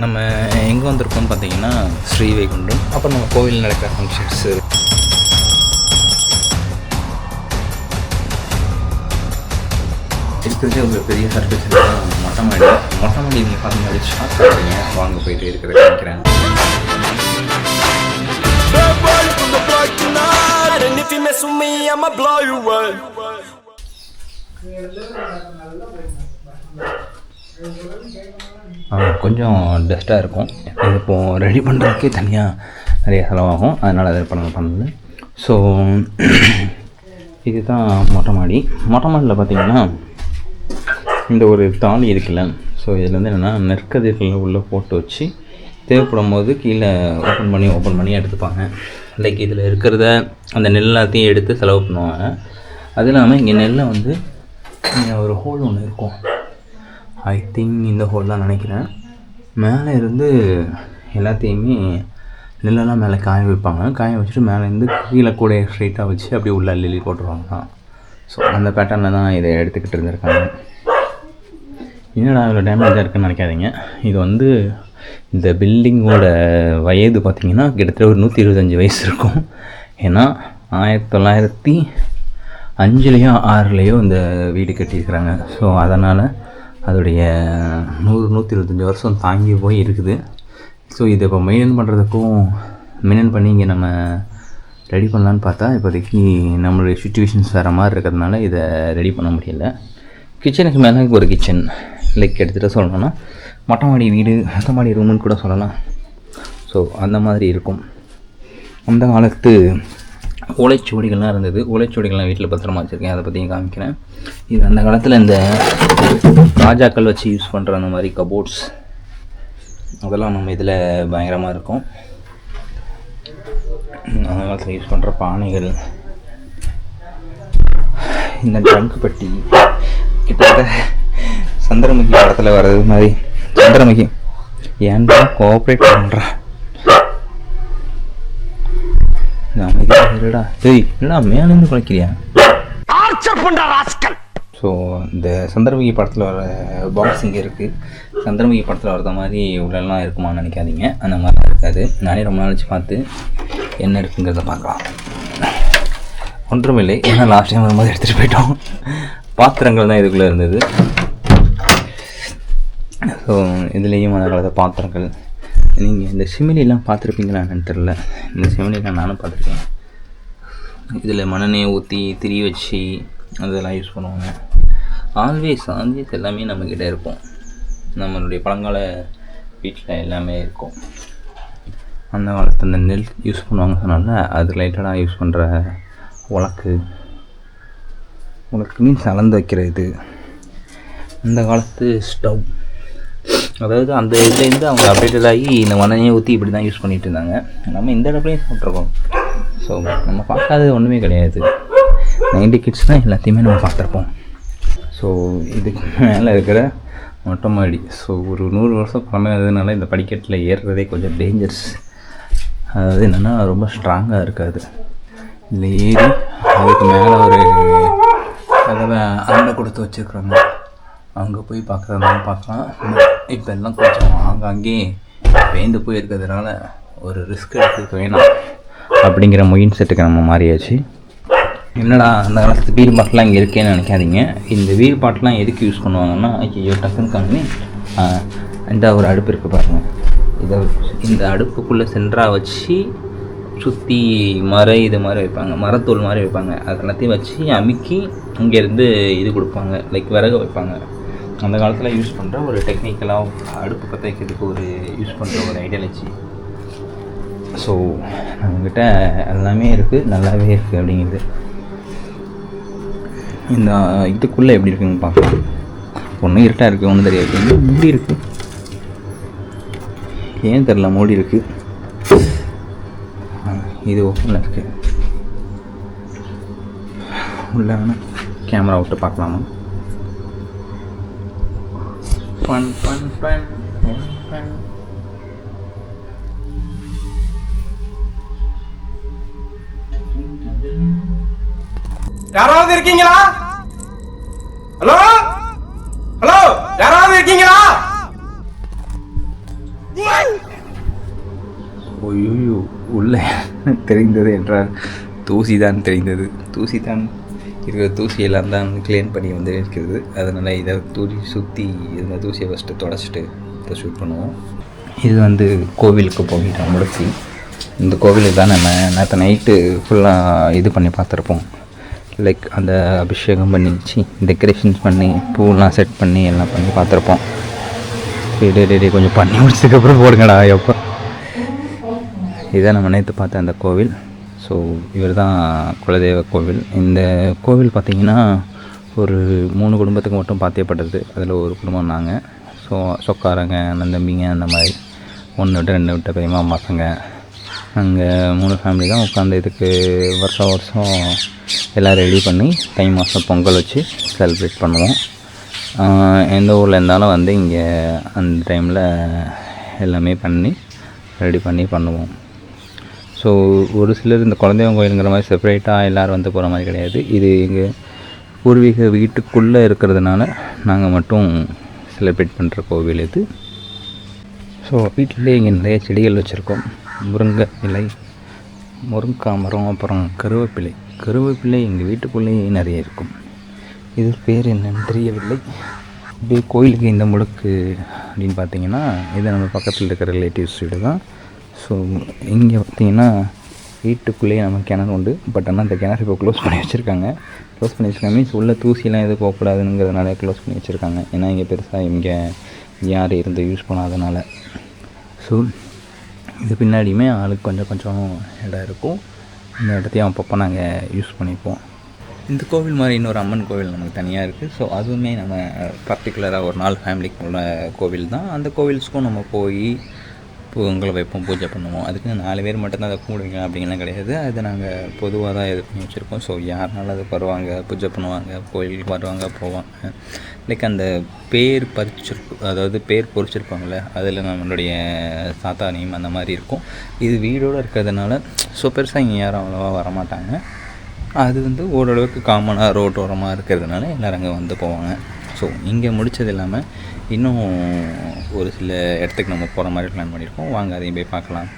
நம்ம எங்கே வந்திருக்கோம்னு பார்த்தீங்கன்னா ஸ்ரீவைகுண்டம். அப்புறம் நம்ம கோவில் நடக்கிற ஃபங்க்ஷன்ஸு இருக்கிறதே ஒரு பெரிய சர்வீஸ் மொட்டை மாடி. மொட்டை மாடி நீங்கள் பார்த்தீங்கன்னா ஷார்ட் பண்ணுறீங்க. வாங்க போயிட்டு இருக்கிறத நினைக்கிறேன். கொஞ்சம் டஸ்ட்டாக இருக்கும். இது இப்போது ரெடி பண்ணுறதுக்கே தனியாக நிறைய செலவாகும். அதனால் அதை பண்ணல. ஸோ இதுதான் மொட்டை மாடி. மொட்டை மாடியில் பார்த்திங்கன்னா இந்த ஒரு தாலி இருக்குல்ல. ஸோ இதில் வந்து என்னென்னா நெற்கதிர்கள் உள்ளே போட்டு வச்சு தேவைப்படும் போது கீழே ஓப்பன் பண்ணி எடுத்துப்பாங்க. லைக் இதில் இருக்கிறத அந்த நெல் எல்லாத்தையும் எடுத்து செலவு பண்ணுவாங்க. அது இல்லாமல் இங்கே நெல்லை வந்து ஒரு ஹோல் ஒன்று இருக்கும். ஐ திங்க் இந்த ஹோல் தான் நினைக்கிறேன். மேலே இருந்து எல்லாத்தையுமே நெல்லெல்லாம் மேலே காய வைப்பாங்க. காய வச்சுட்டு மேலேருந்து கீழே கூட ஸ்ட்ரைட்டாக வச்சு அப்படியே உள்ள அள்ளி போட்டுருவாங்க. ஸோ அந்த பேட்டர்னில் தான் இதை எடுத்துக்கிட்டு இருந்திருக்காங்க. என்னடா இவ்வளோ டேமேஜாக இருக்குதுன்னு நினைக்காதீங்க. இது வந்து இந்த பில்டிங்கோட வயது பார்த்திங்கன்னா கிட்டத்தட்ட ஒரு 125 வயசு இருக்கும். ஏன்னா 1905லேயோ 6லேயோ இந்த வீடு கட்டியிருக்கிறாங்க. ஸோ அதனால் அதோடைய 100-125 வருஷம் தாங்கி போய் இருக்குது. ஸோ இதை இப்போ மெயின்டைன் பண்ணி இங்கே நம்ம ரெடி பண்ணலான்னு பார்த்தா இப்போதைக்கு நம்மளுடைய சுச்சுவேஷன்ஸ் வேறு மாதிரி இருக்கிறதுனால இதை ரெடி பண்ண முடியல. கிச்சனுக்கு மேலே ஒரு கிச்சன் லைக் எடுத்துகிட்டு சொல்லணும்னா மொட்டை மாடி வீடு, மொட்டை மாடி ரூமுன்னு கூட சொல்லலாம். ஸோ அந்த மாதிரி இருக்கும். அந்த காலத்து ஓலைச்சுவடிகள்லாம் இருந்தது. ஓலைச்சுவடிகள்லாம் வீட்டில் பத்திரமா வச்சுருக்கேன். அதை பற்றியும் காமிக்கிறேன். இது அந்த காலத்தில் இந்த ராஜாக்கள் வச்சு யூஸ் பண்ணுற அந்த மாதிரி கபோர்ட்ஸ் அதெல்லாம் நம்ம இதில் பயங்கரமாக இருக்கும். அந்த காலத்தில் யூஸ் பண்ணுற பானைகள், இந்த ட்ரங்க் பெட்டி கிட்டத்தட்ட சந்திரமுகி படத்தில் வர்றது மாதிரி. சந்திரமுகி ஏன்டா கோஆப்ரேட் பண்ணுறா? என்னடா மேலேருந்து குலைக்கிறியா? ஸோ இந்த சந்திரமுகி படத்தில் வர பாக்ஸ் இங்கே இருக்குது. சந்திரமுகி படத்தில் வரத மாதிரி உள்ளெல்லாம் இருக்குமான்னு நினைக்காதீங்க. அந்த மாதிரிலாம் இருக்காது. நானே ரொம்ப நாள் பார்த்து என்ன இருக்குங்கிறத பார்க்கலாம். ஒன்றுமில்லை, ஏன்னா லாஸ்ட் டைம் வரும்போது எடுத்துகிட்டு போயிட்டோம். பாத்திரங்கள் தான் இதுக்குள்ளே இருந்தது. ஸோ இதுலேயும் அந்த காலத்தை பாத்திரங்கள். நீங்கள் இந்த சிமிலிலாம் பார்த்துருப்பீங்களா என்னன்னு தெரில. இந்த சிமிலிலாம் நானும் பார்த்துருக்கேன். இதில் மண்ணெண்ணெயை ஊற்றி திரி வச்சு அதெல்லாம் யூஸ் பண்ணுவாங்க. ஆல்வேஸ் எல்லாமே நம்மக்கிட்ட இருக்கும். நம்மளுடைய பழங்கால வீட்டில் எல்லாமே இருக்கும். அந்த காலத்தில் அந்த நெல் யூஸ் பண்ணுவாங்க சொன்னால அது ரிலேட்டடாக யூஸ் பண்ணுற உலக்கு மீன்ஸ் அளந்து வைக்கிறது. அந்த காலத்து ஸ்டவ், அதாவது அந்த இதுலேருந்து அவங்க அப்டேட்டட் ஆகி இந்த மண்ணெண்ணெயை ஊற்றி இப்படி தான் யூஸ் பண்ணிகிட்டு இருந்தாங்க. நம்ம இந்த இடத்துலையும் சாப்பிட்ருக்கோம். ஸோ நம்ம பார்க்காதது ஒன்றுமே கிடையாது. 90 கிட்ஸ் தான் எல்லாத்தையுமே நம்ம பார்த்துருப்போம். ஸோ இதுக்கு மேலே இருக்கிற மொட்டை மாடி ஸோ ஒரு 100 வருஷம் பழமையானதுனால இந்த படிக்கட்டில் ஏறுறதே கொஞ்சம் டேஞ்சர்ஸ். அதாவது என்னென்னா ரொம்ப ஸ்ட்ராங்காக இருக்காது. இதில் ஏறி அதுக்கு மேலே ஒரு கதவை அண்டை கொடுத்து வச்சுருக்குறாங்க. அங்கே போய் பார்க்குறதுனால பார்க்கலாம். இப்போ எல்லாம் கொஞ்சம் ஆங்காங்கே பேந்து போயிருக்கிறதுனால ஒரு ரிஸ்க் எடுத்துக்க வேணாம் அப்படிங்கிற மைண்ட் செட்டுக்கு நம்ம மாறியாச்சு. என்னடா அந்த காலத்து வீல் பாட்டெலாம் இங்கே இருக்கேன்னு நினைக்காதீங்க. இந்த வீல் பாட்டெலாம் எதுக்கு யூஸ் பண்ணுவாங்கன்னா, ஐயோ டக்குன்னு காமி இந்த ஒரு அடுப்பு இருக்குது பாருங்கள். இந்த அடுப்புக்குள்ளே சென்டராக வச்சு சுற்றி இது மாதிரி வைப்பாங்க, மரத்தூள் மாதிரி வைப்பாங்க. அது எல்லாத்தையும் வச்சு அமுக்கி இங்கேருந்து இது கொடுப்பாங்க, லைக் விறகு வைப்பாங்க. அந்த காலத்தில் யூஸ் பண்ணுற ஒரு டெக்னிக்கலாக அடுப்பு பற்ற வைக்கிறதுக்கு ஒரு யூஸ் பண்ணுற ஒரு ஐடியாலஜி. ஸோ நம்மக்கிட்ட எல்லாமே இருக்குது, நல்லாவே இருக்குது அப்படிங்கிறது. இந்த இதுக்குள்ளே எப்படி இருக்குன்னு பார்க்கலாம். ஒன்றும் இருட்டாக இருக்குது, ஒன்றும் தெரியாது. இன்னும் மூடி இருக்குது, ஏன் தெரில மூடி இருக்குது. இது ஓப்பனில் இருக்குது. உள்ள கேமரா விட்டு பார்க்கலாமா? யாராவது இருக்கீங்களா? ஹலோ ஹலோ, யாராவது இருக்கீங்களா? ஐயோ, உள்ளே தெரிந்தது என்றால் தூசி தான் தெரிந்தது. தூசி தான் இருக்கிற தூசியெல்லாம் தான் க்ளீன் பண்ணி வந்து இருக்கிறது. அதனால் இதை சுற்றி இந்த தூசியை ஃபஸ்ட்டு தொடச்சிட்டு இதை ஷூட் பண்ணுவோம். இது வந்து கோவிலுக்கு போயிட்டோம் முடிச்சு. இந்த கோவிலுக்கு தான் நம்ம நேற்று நைட்டு ஃபுல்லாக இது பண்ணி பார்த்துருப்போம். லைக் அந்த அபிஷேகம் பண்ணி டெக்கரேஷன்ஸ் பண்ணி பூவெலாம் செட் பண்ணி எல்லாம் பண்ணி பார்த்துருப்போம். டே கொஞ்சம் பண்ணி முடிச்சதுக்கப்புறம் போடுங்கடா எப்போ. இதான் நம்ம நேற்று பார்த்த அந்த கோவில். ஸோ இவர் தான் குலதெய்வ கோவில். இந்த கோவில் பார்த்திங்கன்னா ஒரு 3 குடும்பத்துக்கு மட்டும் பாத்தியப்பட்டது. அதில் ஒரு குடும்பம் நாங்கள். ஸோ சொக்காரங்க, அண்ணன் தம்பிங்க, அந்த மாதிரி 1 விட்டு 2 விட்ட பெரியமா பசங்க, நாங்கள் 3 ஃபேமிலி தான் உட்காந்து இதுக்கு வருஷம் எல்லாம் ரெடி பண்ணி தை மாதம் பொங்கல் வச்சு செலிப்ரேட் பண்ணுவோம். எந்த ஊரில் இருந்தாலும் வந்து இங்கே அந்த டைமில் எல்லாமே பண்ணி ரெடி பண்ணி பண்ணுவோம். ஸோ ஒரு சிலர் இந்த குலதெய்வம் கோயிலுங்கிற மாதிரி செப்பரேட்டாக எல்லோரும் வந்து போகிற மாதிரி கிடையாது. இது எங்கள் பூர்வீக வீட்டுக்குள்ளே இருக்கிறதுனால நாங்கள் மட்டும் செலிப்ரேட் பண்ணுற கோவில் இது. ஸோ வீட்டிலே இங்கே நிறைய செடிகள் வச்சுருக்கோம். முருங்கை இலை, முருங்கைக்காய் மரம், அப்புறம் கருவேப்பிலை எங்கள் வீட்டுக்குள்ளேயே நிறைய இருக்கும். இது பேர் என்னன்னு தெரியவில்லை. இப்படியே கோயிலுக்கு இந்த முழுக்கு அப்படின்னு பார்த்தீங்கன்னா இது நம்ம பக்கத்தில் இருக்கிற ரிலேட்டிவ்ஸ் வீடு தான். ஸோ இங்கே பார்த்திங்கன்னா வீட்டுக்குள்ளேயே நம்ம கிணறு உண்டு. பட் ஆனால் அந்த கிணறு இப்போ க்ளோஸ் பண்ணி வச்சுருக்காங்க. மீன்ஸ் உள்ள தூசியெல்லாம் எதுவும் போகக்கூடாதுங்கிறதுனால க்ளோஸ் பண்ணி வச்சுருக்காங்க. ஏன்னா இங்கே பெருசாக இங்கே யார் இருந்து யூஸ் பண்ணாதனால. ஸோ இது பின்னாடியுமே ஆளுக்கு கொஞ்சம் இடம் இருக்கும். இந்த இடத்தையும் அப்பப்போ நாங்கள் யூஸ் பண்ணிப்போம். இந்த கோவில் மாதிரி இன்னொரு அம்மன் கோவில் நமக்கு தனியாக இருக்குது. ஸோ அதுவுமே நம்ம பர்டிகுலராக ஒரு 4 ஃபேமிலிக்கு உள்ள கோவில் தான். அந்த கோவில்ஸ்க்கும் நம்ம போய் பொங்கல் வைப்போம், பூஜை பண்ணுவோம். அதுக்கு 4 பேர் மட்டும்தான் அதை கும்பிடுவீங்க அப்படிங்கலாம் கிடையாது. அது நாங்கள் பொதுவாக தான் இது பண்ணி வச்சுருக்கோம். ஸோ யாருனாலும் அது வருவாங்க, பூஜை பண்ணுவாங்க, கோயிலுக்கு வருவாங்க, போவாங்க. லைக் அந்த பேர் பொறிச்சிருப்பாங்களே அதில் நம்மளுடைய சாத்தா நேம் அந்த மாதிரி இருக்கும். இது வீடோடு இருக்கிறதுனால ஸோ பெருசாக இங்கே யாரும் அவ்வளோவா வரமாட்டாங்க. அது வந்து ஓரளவுக்கு காமனாக ரோட்டோரமாக இருக்கிறதுனால எல்லோரும் அங்கே வந்து போவாங்க. ஸோ இங்கே முடித்தது இல்லாமல் இன்னும் ஒரு சில இடத்துக்கு நம்ம போகிற மாதிரி பிளான் பண்ணியிருக்கோம். வாங்க அதையும் போய் பார்க்கலாம்.